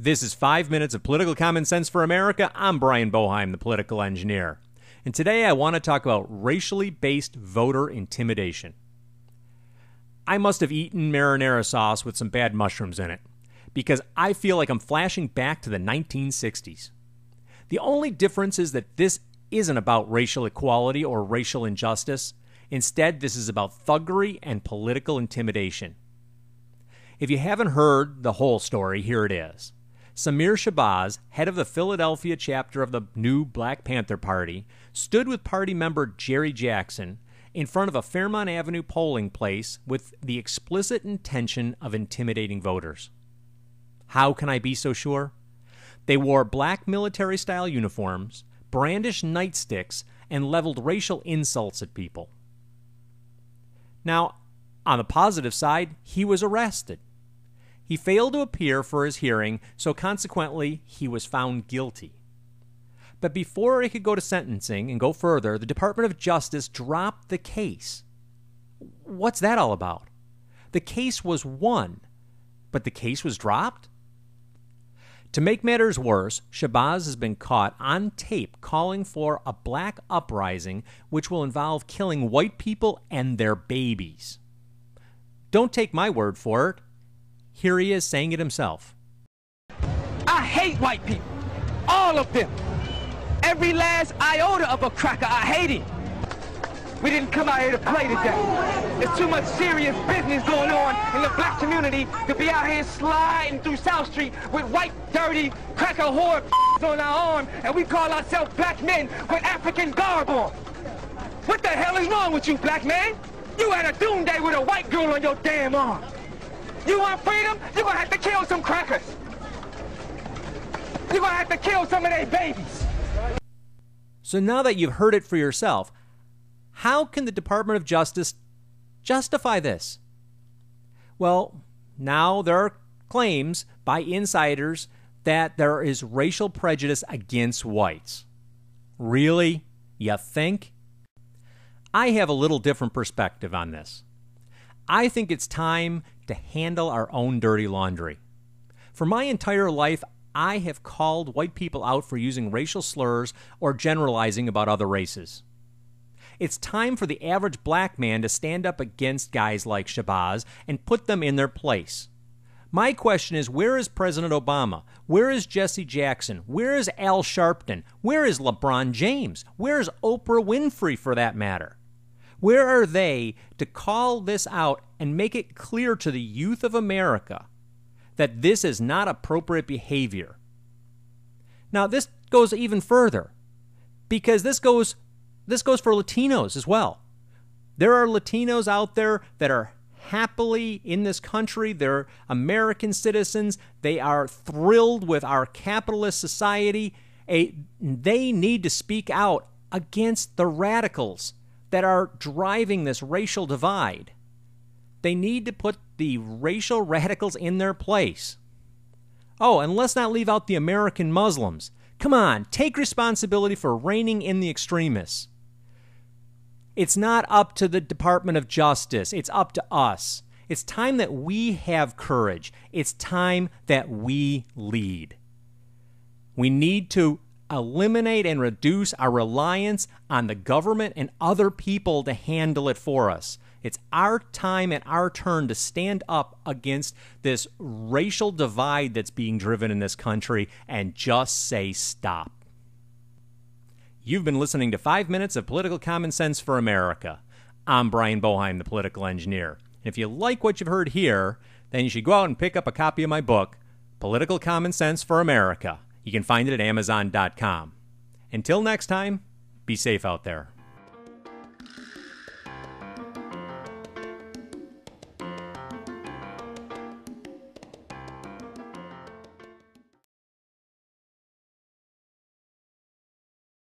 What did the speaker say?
This is 5 minutes of political common sense for America. I'm Brian Boeheim, the political engineer. And today I want to talk about racially based voter intimidation. I must have eaten marinara sauce with some bad mushrooms in it, because I feel like I'm flashing back to the 1960s. The only difference is that this isn't about racial equality or racial injustice. Instead, this is about thuggery and political intimidation. If you haven't heard the whole story, here it is. Samir Shabazz, head of the Philadelphia chapter of the new Black Panther Party, stood with party member Jerry Jackson in front of a Fairmount Avenue polling place with the explicit intention of intimidating voters. How can I be so sure? They wore black military-style uniforms, brandished nightsticks, and leveled racial insults at people. Now, on the positive side, he was arrested. He failed to appear for his hearing, so consequently, he was found guilty. But before it could go to sentencing and go further, the Department of Justice dropped the case. What's that all about? The case was won, but the case was dropped? To make matters worse, Shabazz has been caught on tape calling for a black uprising which will involve killing white people and their babies. Don't take my word for it. Here he is saying it himself. I hate white people. All of them. Every last iota of a cracker, I hate him. We didn't come out here to play today. There's too much serious business going on in the black community to be out here sliding through South Street with white, dirty, cracker whore on our arm, and we call ourselves black men with African garb on. What the hell is wrong with you, black man? You had a doomsday with a white girl on your damn arm. You want freedom? You're gonna have to kill some crackers. You're gonna have to kill some of their babies. So now that you've heard it for yourself, how can the Department of Justice justify this? Well, now there are claims by insiders that there is racial prejudice against whites. Really? You think? I have a little different perspective on this. I think it's time to handle our own dirty laundry. For my entire life, I have called white people out for using racial slurs or generalizing about other races. It's time for the average black man to stand up against guys like Shabazz and put them in their place. My question is, where is President Obama? Where is Jesse Jackson? Where is Al Sharpton? Where is LeBron James? Where is Oprah Winfrey, for that matter? Where are they to call this out and make it clear to the youth of America that this is not appropriate behavior? Now, this goes even further, because this goes for Latinos as well. There are Latinos out there that are happily in this country. They're American citizens. They are thrilled with our capitalist society. They need to speak out against the radicals that are driving this racial divide. They need to put the racial radicals in their place. Oh, and let's not leave out the American Muslims. Come on, take responsibility for reining in the extremists. It's not up to the Department of Justice. It's up to us. It's time that we have courage. It's time that we lead. We need to eliminate and reduce our reliance on the government and other people to handle it for us. It's our time and our turn to stand up against this racial divide that's being driven in this country and just say stop. You've been listening to 5 minutes of political common sense for America. I'm Brian Boeheim, the political engineer. And if you like what you've heard here, then you should go out and pick up a copy of my book, Political Common Sense for America. You can find it at Amazon.com. Until next time, be safe out there.